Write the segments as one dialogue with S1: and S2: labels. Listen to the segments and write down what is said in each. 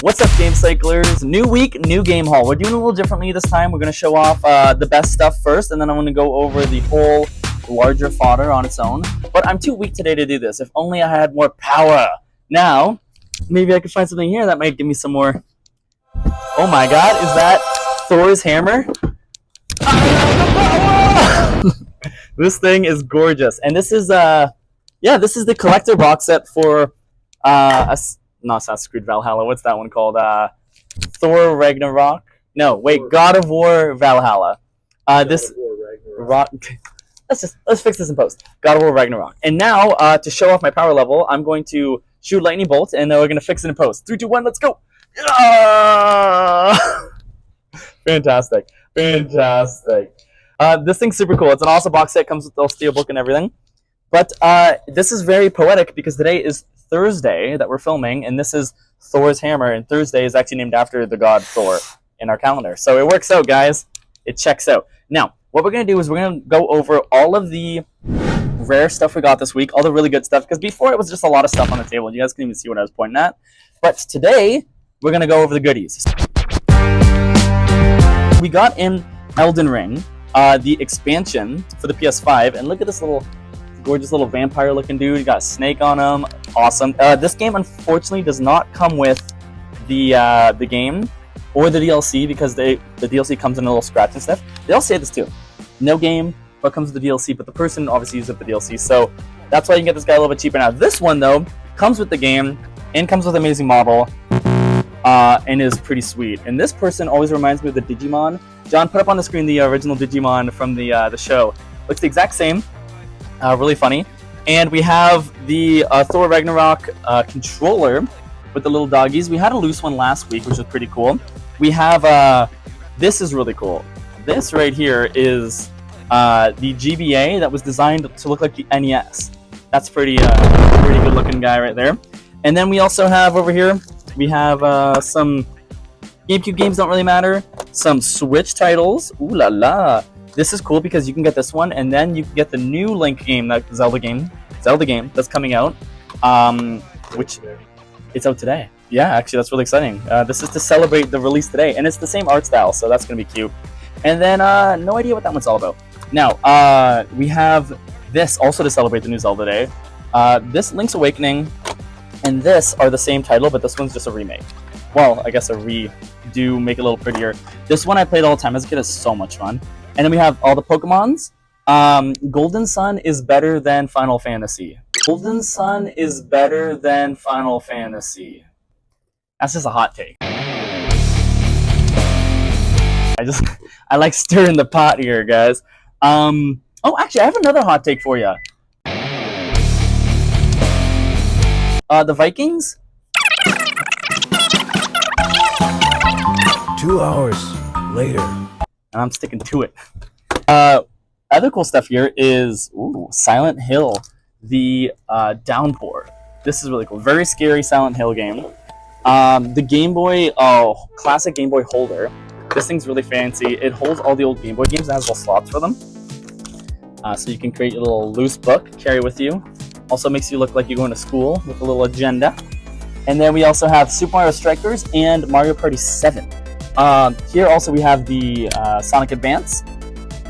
S1: What's up, Game Cyclers? New week, new game haul. We're doing a little differently this time. We're going to show off the best stuff first, and then I'm going to go over the whole larger fodder on its own. But I'm too weak today to do this. If only I had more power. Now, maybe I could find something here that might give me some more. Oh my god, is that Thor's hammer? This thing is gorgeous. And this is, this is the collector box set for, not Assassin's Creed Valhalla. What's that one called? Thor Ragnarok? No, wait, God of War Valhalla. Let's fix this in post. God of War Ragnarok. And now, to show off my power level, I'm going to shoot lightning bolt, and then we're going to fix it in post. 3, 2, 1, let's go! Fantastic. Fantastic. This thing's super cool. It's an awesome box set. Comes with the steelbook and everything. But this is very poetic because today is Thursday that we're filming, and this is Thor's hammer, and Thursday is actually named after the god Thor in our calendar. So it works out, guys. It checks out. Now, what we're going to do is we're going to go over all of the rare stuff we got this week, all the really good stuff, because before it was just a lot of stuff on the table. You guys can even see what I was pointing at. But today, we're going to go over the goodies. We got in Elden Ring, the expansion for the PS5, and look at this little gorgeous little vampire looking dude. You got a snake on him. Awesome. This game unfortunately does not come with the game or the DLC because the DLC comes in a little scratch and stuff. They all say this too. No game, but comes with the DLC, but the person obviously uses the DLC, so that's why you can get this guy a little bit cheaper. Now this one though comes with the game and comes with an amazing model and is pretty sweet. And this person always reminds me of the Digimon. John, put up on the screen the original Digimon from the show. Looks the exact same. Really funny. And we have the Thor Ragnarok controller with the little doggies. We had a loose one last week, which was pretty cool. We have, this is really cool. This right here is the GBA that was designed to look like the NES. That's pretty good looking guy right there. And then we also have over here, we have some GameCube games, don't really matter. Some Switch titles. Ooh la la. This is cool because you can get this one, and then you can get the new Link game, that Zelda game that's coming out, which it's out today. Yeah, actually, that's really exciting. This is to celebrate the release today, and it's the same art style, so that's gonna be cute. And then no idea what that one's all about. Now we have this also to celebrate the new Zelda day. This Link's Awakening and this are the same title, but this one's just a remake. Well, I guess a redo, make it a little prettier. This one I played all the time as a kid. It's so much fun. And then we have all the Pokemons. Golden Sun is better than Final Fantasy. Golden Sun is better than Final Fantasy. That's just a hot take. I like stirring the pot here, guys. Oh, actually, I have another hot take for you. The Vikings?
S2: 2 hours later.
S1: And I'm sticking to it. Other cool stuff here is Silent Hill, the Downpour. This is really cool. Very scary Silent Hill game. The Game Boy, classic Game Boy holder. This thing's really fancy. It holds all the old Game Boy games and has little slots for them. So you can create a little loose book, carry with you. Also makes you look like you're going to school with a little agenda. And then we also have Super Mario Strikers and Mario Party 7. Here also we have the Sonic Advance.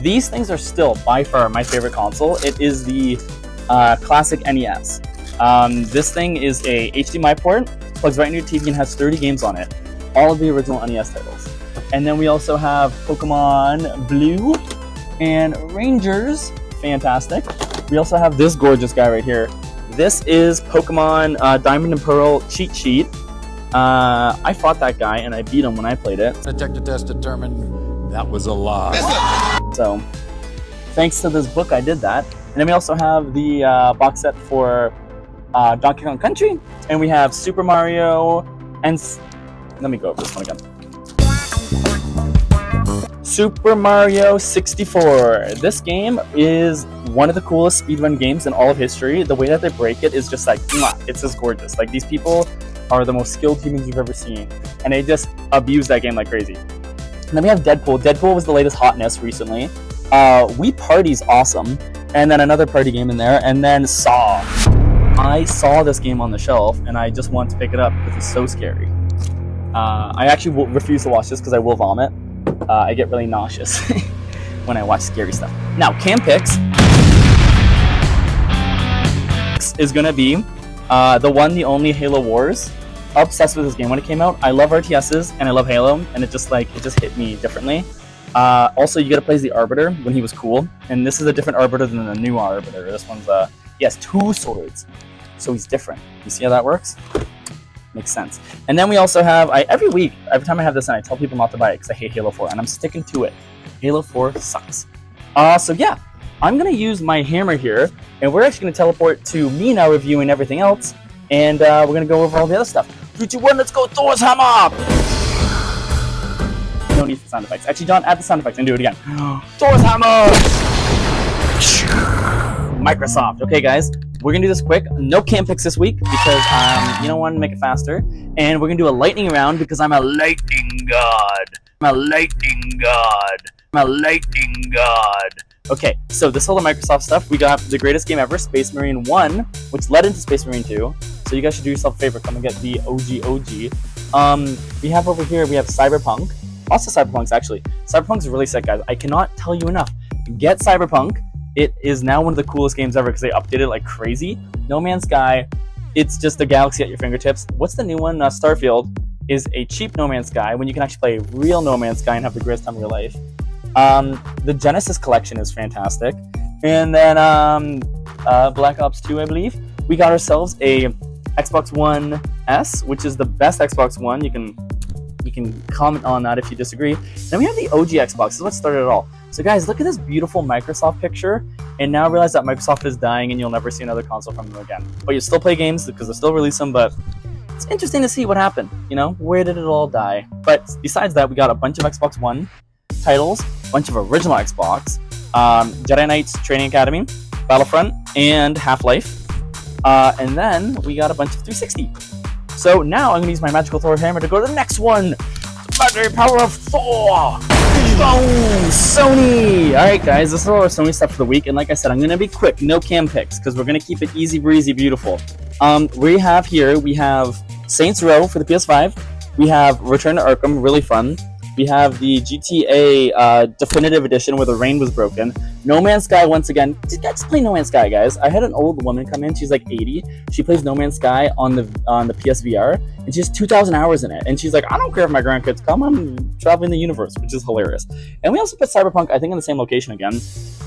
S1: These things are still by far my favorite console. It is the classic NES. This thing is a HDMI port, plugs right into your TV and has 30 games on it. All of the original NES titles. And then we also have Pokemon Blue and Rangers. Fantastic. We also have this gorgeous guy right here. This is Pokemon Diamond and Pearl Cheat Sheet. I fought that guy and I beat him when I played it.
S2: Detector test determined that was a lie.
S1: So, thanks to this book, I did that. And then we also have the box set for Donkey Kong Country, and we have Super Mario, and let me go over this one again. Super Mario 64. This game is one of the coolest speedrun games in all of history. The way that they break it is just like, it's just gorgeous. Like, these people are the most skilled humans you've ever seen, and they just abuse that game like crazy. And then we have Deadpool. Deadpool was the latest hotness recently. Wii Party's awesome, and then another party game in there, and then Saw. I saw this game on the shelf, and I just wanted to pick it up because it's so scary. I actually will refuse to watch this because I will vomit. I get really nauseous when I watch scary stuff. Now, Cam Picks is gonna be the one, the only Halo Wars. Obsessed with this game when it came out. I love RTSs and I love Halo, and it just hit me differently. Also, you get to play as the Arbiter when he was cool, and this is a different Arbiter than the new Arbiter. This one's he has 2 swords, so he's different. You see how that works? Makes sense. And then we also have, every week, every time I have this, and I tell people not to buy it because I hate Halo 4, and I'm sticking to it. Halo 4 sucks. So yeah, I'm gonna use my hammer here, and we're actually gonna teleport to me now reviewing everything else, and we're gonna go over all the other stuff. 3, 2, 1, let's go, Thor's hammer! No need for sound effects. Actually, John, add the sound effects and do it again. Thor's hammer! Microsoft. Okay, guys, we're gonna do this quick. No Cam Picks this week because you don't want to make it faster, and we're gonna do a lightning round because I'm a lightning god. I'm a lightning god. I'm a lightning god. Okay, so this whole Microsoft stuff, we got the greatest game ever, Space Marine 1, which led into Space Marine 2. So you guys should do yourself a favor, come and get the OG. We have over here, we have Cyberpunk. Lots of Cyberpunks, actually. Cyberpunk's really sick, guys. I cannot tell you enough. Get Cyberpunk. It is now one of the coolest games ever because they updated it like crazy. No Man's Sky, it's just a galaxy at your fingertips. What's the new one? Starfield is a cheap No Man's Sky when you can actually play real No Man's Sky and have the greatest time of your life. The Genesis collection is fantastic. And then Black Ops 2, I believe. We got ourselves a Xbox One S, which is the best Xbox One. You can comment on that if you disagree. Then we have the OG Xbox. So let's start it all. So guys, look at this beautiful Microsoft picture, and now realize that Microsoft is dying and you'll never see another console from them again. But you still play games because they still release them, but it's interesting to see what happened, you know? Where did it all die? But besides that, we got a bunch of Xbox One titles, a bunch of original Xbox, Jedi Knights Training Academy, Battlefront, and Half-Life. And then we got a bunch of 360. So now I'm going to use my Magical Thor hammer to go to the next one. The Battery Power of Thor! Boom! Sony! Alright guys, this is all our Sony stuff for the week, and like I said, I'm going to be quick, no Cam Picks, because we're going to keep it easy breezy beautiful. We have Saints Row for the PS5, we have Return to Arkham, really fun, we have the GTA Definitive Edition where the rain was broken, No Man's Sky once again. Just play No Man's Sky, guys. I had an old woman come in, she's like 80, she plays No Man's Sky on the PSVR, and she has 2,000 hours in it, and she's like, I don't care if my grandkids come, I'm traveling the universe, which is hilarious. And we also put Cyberpunk, I think, in the same location again.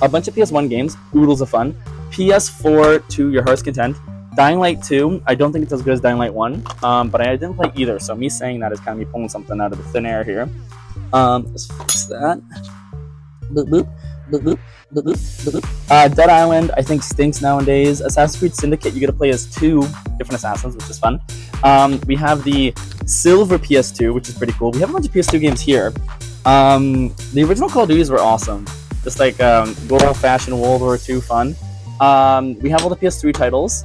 S1: A bunch of PS1 games, oodles of fun. PS4 to your heart's content. Dying Light 2, I don't think it's as good as Dying Light 1, but I didn't play either, so me saying that is kind of me pulling something out of the thin air here. Let's fix that. Boop, boop, boop, boop, boop, boop, boop, boop. Dead Island, I think, stinks nowadays. Assassin's Creed Syndicate, you get to play as 2 different assassins, which is fun. We have the Silver PS2, which is pretty cool. We have a bunch of PS2 games here. The original Call of Duties were awesome. Just like good old-fashioned World War II fun. We have all the PS3 titles.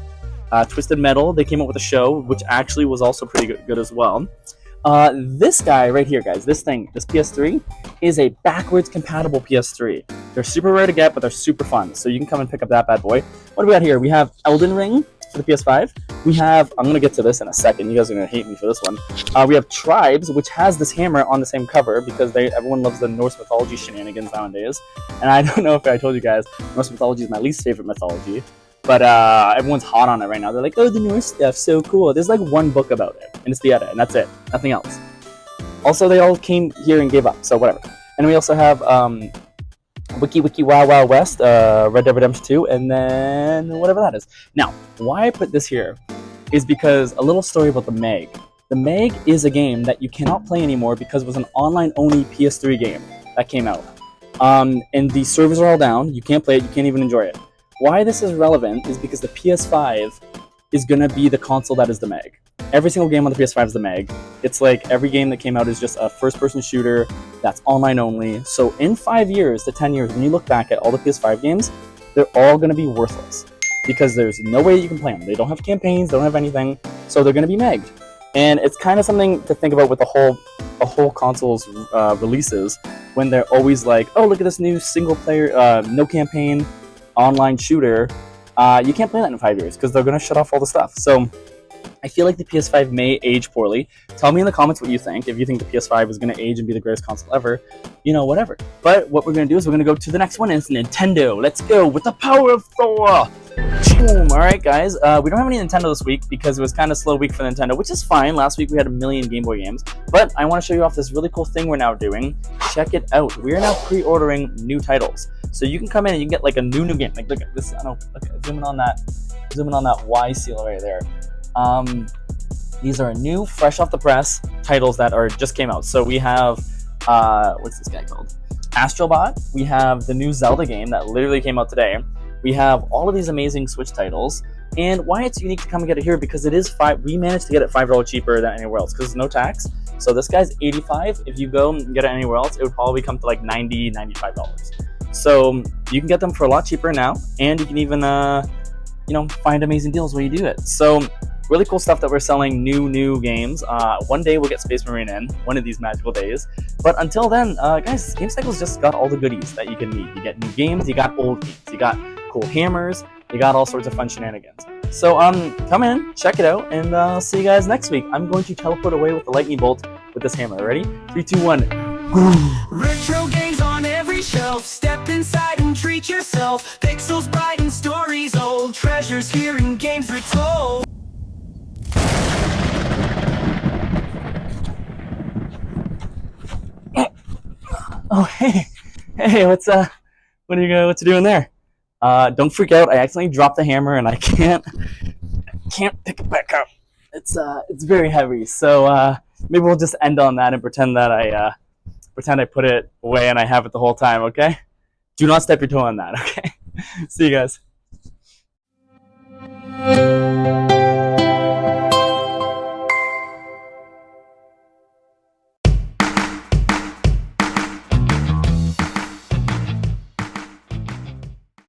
S1: Twisted Metal, they came up with a show, which actually was also pretty good as well. This guy right here, guys, this PS3, is a backwards compatible PS3. They're super rare to get, but they're super fun, so you can come and pick up that bad boy. What do we got here? We have Elden Ring for the PS5. We have, I'm going to get to this in a second, you guys are going to hate me for this one. We have Tribes, which has this hammer on the same cover, because everyone loves the Norse mythology shenanigans nowadays. And I don't know if I told you guys, Norse mythology is my least favorite mythology. But everyone's hot on it right now. They're like, oh, the Norse stuff, so cool. There's like one book about it, and it's the Edda, and that's it. Nothing else. Also, they all came here and gave up, so whatever. And we also have Wiki Wiki Wild Wild West, Red Dead Redemption 2, and then whatever that is. Now, why I put this here is because a little story about the Meg. The Meg is a game that you cannot play anymore because it was an online-only PS3 game that came out. And the servers are all down. You can't play it. You can't even enjoy it. Why this is relevant is because the PS5 is going to be the console that is the Meg. Every single game on the PS5 is the Meg. It's like every game that came out is just a first-person shooter that's online only. So in 5 years to 10 years, when you look back at all the PS5 games, they're all going to be worthless because there's no way you can play them. They don't have campaigns, they don't have anything, so they're going to be Megged. And it's kind of something to think about with the whole console's releases when they're always like, oh, look at this new single-player, no campaign, online shooter. You can't play that in 5 years because they're going to shut off all the stuff. So I feel like the PS5 may age poorly. Tell me in the comments what you think. If you think the PS5 is going to age and be the greatest console ever, you know, whatever. But what we're going to do is we're going to go to the next one, and it's Nintendo. Let's go with the power of Thor. Boom. All right, guys. We don't have any Nintendo this week because it was kind of a slow week for Nintendo, which is fine. Last week we had a million Game Boy games. But I want to show you off this really cool thing we're now doing. Check it out. We are now pre-ordering new titles. So you can come in and you can get like a new game. Like, look at this. I don't know. Okay, zoom in on that Y seal right there. These are new, fresh off the press titles that are just came out. So we have, what's this guy called? Astrobot. We have the new Zelda game that literally came out today. We have all of these amazing Switch titles. And why it's unique to come and get it here, because it is we managed to get it $5 cheaper than anywhere else because there's no tax. So this guy's $85. If you go and get it anywhere else, it would probably come to like $90, $95. So you can get them for a lot cheaper now, and you can even, you know, find amazing deals when you do it. So really cool stuff that we're selling, new games. One day we'll get Space Marine in, one of these magical days. But until then, guys, Game Cycle's just got all the goodies that you can need. You get new games, you got old games, you got cool hammers, you got all sorts of fun shenanigans. So come in, check it out, and I'll see you guys next week. I'm going to teleport away with the lightning bolt with this hammer. Ready? 3, 2, 1.
S3: Retro games on every shelf. Step inside and treat yourself. Pixels bright and stories old. Treasures here in games retold.
S1: Oh, hey, what's you doing there? Don't freak out. I accidentally dropped the hammer and I can't pick it back up. It's very heavy. So maybe we'll just end on that and pretend I put it away and I have it the whole time. Okay? Do not step your toe on that. Okay? See you guys.